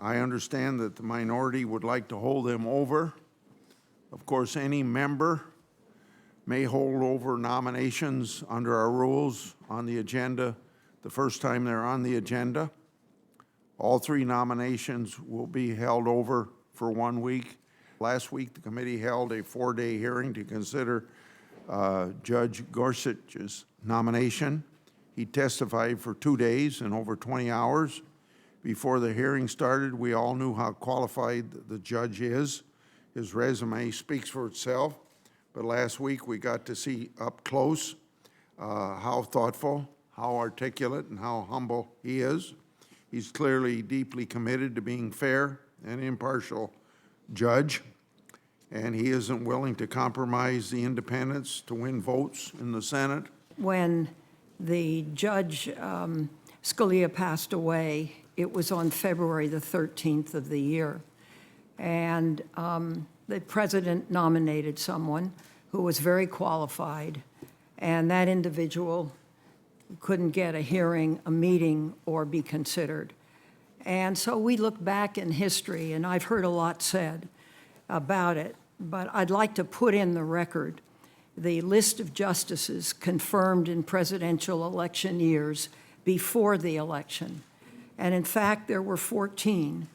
I understand that the minority would like to hold them over. Of course, any member may hold over nominations under our rules on the agenda the first time they're on the agenda. All three nominations will be held over for 1 week. Last week, the committee held a 4-day hearing to consider Judge Gorsuch's nomination. He testified for 2 days and over 20 hours. Before the hearing started, we all knew how qualified the judge is. His resume speaks for itself. But last week, we got to see up close how thoughtful, how articulate, and how humble he is. He's clearly deeply committed to being fair and impartial judge, and he isn't willing to compromise the independence to win votes in the Senate. When The Judge Scalia passed away, it was on February the 13th of the year. And the president nominated someone who was very qualified, and that individual couldn't get a hearing, a meeting, or be considered. And so we look back in history, and I've heard a lot said about it, but I'd like to put in the record the list of justices confirmed in presidential election years before the election. And in fact, there were 14.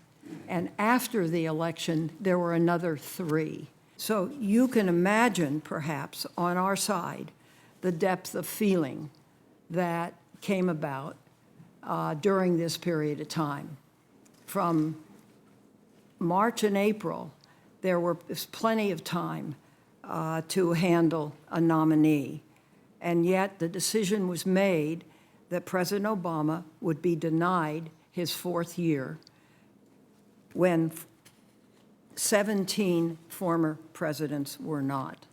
And after the election, there were another 3. So you can imagine, perhaps, on our side, the depth of feeling that came about during this period of time. From March and April, there was plenty of time to handle a nominee. And yet the decision was made that President Obama would be denied his 4th year when 17 former presidents were not.